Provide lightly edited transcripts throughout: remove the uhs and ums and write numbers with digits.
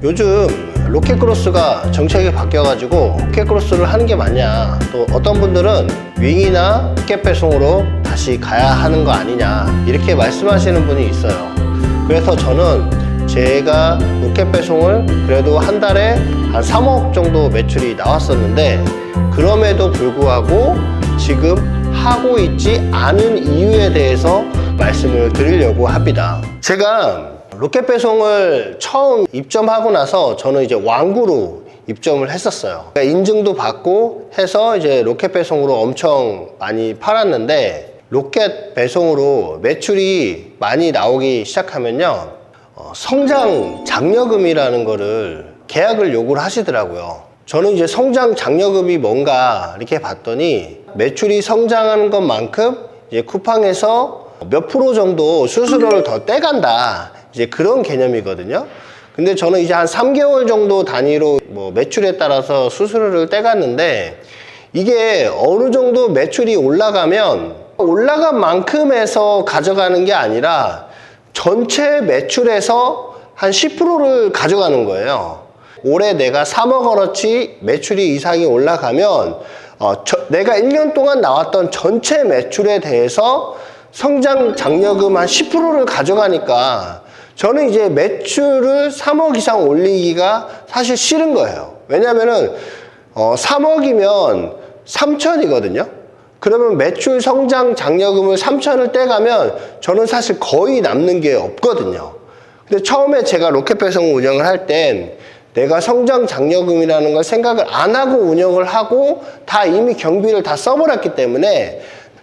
요즘 로켓크로스가 정책이 바뀌어가지고 로켓크로스를 하는 게 맞냐, 또 어떤 분들은 윙이나 로켓 배송으로 다시 가야 하는 거 아니냐, 이렇게 말씀하시는 분이 있어요. 그래서 저는 제가 로켓 배송을 그래도 한 달에 한 3억 정도 매출이 나왔었는데, 그럼에도 불구하고 지금 하고 있지 않은 이유에 대해서 말씀을 드리려고 합니다. 제가 로켓 배송을 처음 입점하고 나서 저는 이제 왕구로 입점을 했었어요. 그러니까 인증도 받고 해서 이제 로켓 배송으로 엄청 많이 팔았는데, 로켓 배송으로 매출이 많이 나오기 시작하면요, 성장 장려금이라는 거를 계약을 요구를 하시더라고요. 저는 이제 성장 장려금이 뭔가 이렇게 봤더니, 매출이 성장하는 것만큼 이제 쿠팡에서 몇 프로 정도 수수료를 더 떼간다, 이제 그런 개념이거든요. 근데 저는 이제 한 3개월 정도 단위로 매출에 따라서 수수료를 떼갔는데, 이게 어느 정도 매출이 올라가면 올라간 만큼에서 가져가는 게 아니라 전체 매출에서 한 10%를 가져가는 거예요. 올해 내가 3억 원어치 매출이 이상이 올라가면 내가 1년 동안 나왔던 전체 매출에 대해서 성장 장려금 한 10%를 가져가니까, 저는 이제 매출을 3억 이상 올리기가 사실 싫은 거예요. 왜냐면은 3억이면 3천이거든요. 그러면 매출 성장 장려금을 3천을 떼가면 저는 사실 거의 남는 게 없거든요. 근데 처음에 제가 로켓 배송 운영을 할 땐 내가 성장 장려금이라는 걸 생각을 안 하고 운영을 하고 다 이미 경비를 다 써버렸기 때문에,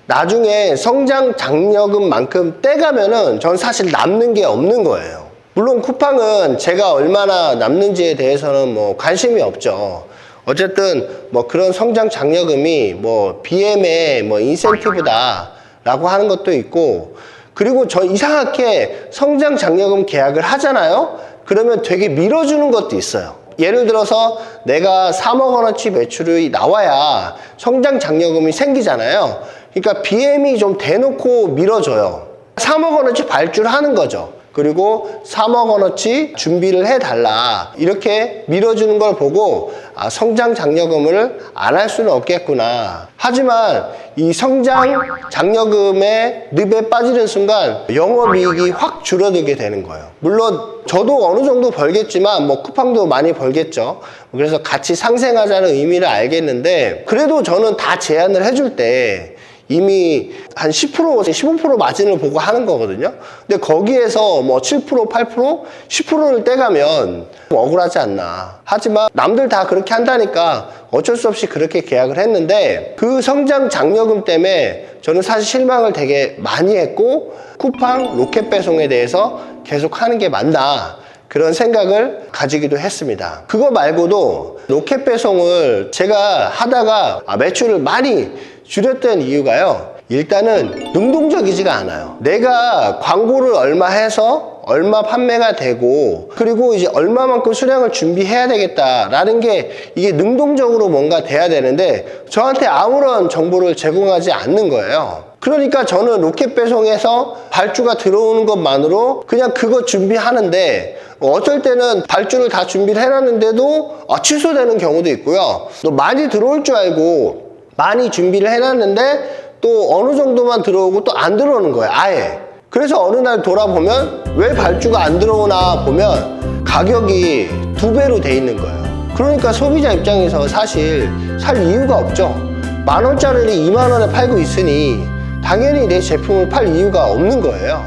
나중에 성장 장려금만큼 떼가면은 전 사실 남는 게 없는 거예요. 물론 쿠팡은 제가 얼마나 남는지에 대해서는 관심이 없죠. 어쨌든 그런 성장 장려금이 BM의 인센티브다 라고 하는 것도 있고, 그리고 저 이상하게 성장 장려금 계약을 하잖아요. 그러면 되게 밀어주는 것도 있어요. 예를 들어서 내가 3억 원어치 매출이 나와야 성장 장려금이 생기잖아요. 그러니까 BM이 좀 대놓고 밀어줘요. 3억 원어치 발주하는 거죠. 그리고 3억 원어치 준비를 해달라, 이렇게 밀어주는 걸 보고 성장 장려금을 안 할 수는 없겠구나. 하지만 이 성장 장려금의 늪에 빠지는 순간 영업이익이 확 줄어들게 되는 거예요. 물론 저도 어느 정도 벌겠지만 쿠팡도 많이 벌겠죠. 그래서 같이 상생하자는 의미를 알겠는데, 그래도 저는 다 제안을 해줄 때 이미 한 10%, 15% 마진을 보고 하는 거거든요. 근데 거기에서 7%, 8%, 10%를 떼가면 억울하지 않나. 하지만 남들 다 그렇게 한다니까 어쩔 수 없이 그렇게 계약을 했는데, 그 성장 장려금 때문에 저는 사실 실망을 되게 많이 했고, 쿠팡 로켓 배송에 대해서 계속 하는 게 맞나, 그런 생각을 가지기도 했습니다. 그거 말고도 로켓 배송을 제가 하다가 매출을 많이 줄였던 이유가요, 일단은 능동적이지가 않아요. 내가 광고를 얼마 해서 얼마 판매가 되고, 그리고 이제 얼마만큼 수량을 준비해야 되겠다라는 게, 이게 능동적으로 뭔가 돼야 되는데 저한테 아무런 정보를 제공하지 않는 거예요. 그러니까 저는 로켓 배송에서 발주가 들어오는 것만으로 그냥 그거 준비하는데, 어쩔 때는 발주를 다 준비를 해놨는데도 취소되는 경우도 있고요. 또 많이 들어올 줄 알고 많이 준비를 해놨는데 또 어느 정도만 들어오고 또 안 들어오는 거예요, 아예. 그래서 어느 날 돌아보면 왜 발주가 안 들어오나 보면 가격이 2배로 돼 있는 거예요. 그러니까 소비자 입장에서 사실 살 이유가 없죠. 10,000원짜리를 20,000원에 팔고 있으니 당연히 내 제품을 팔 이유가 없는 거예요.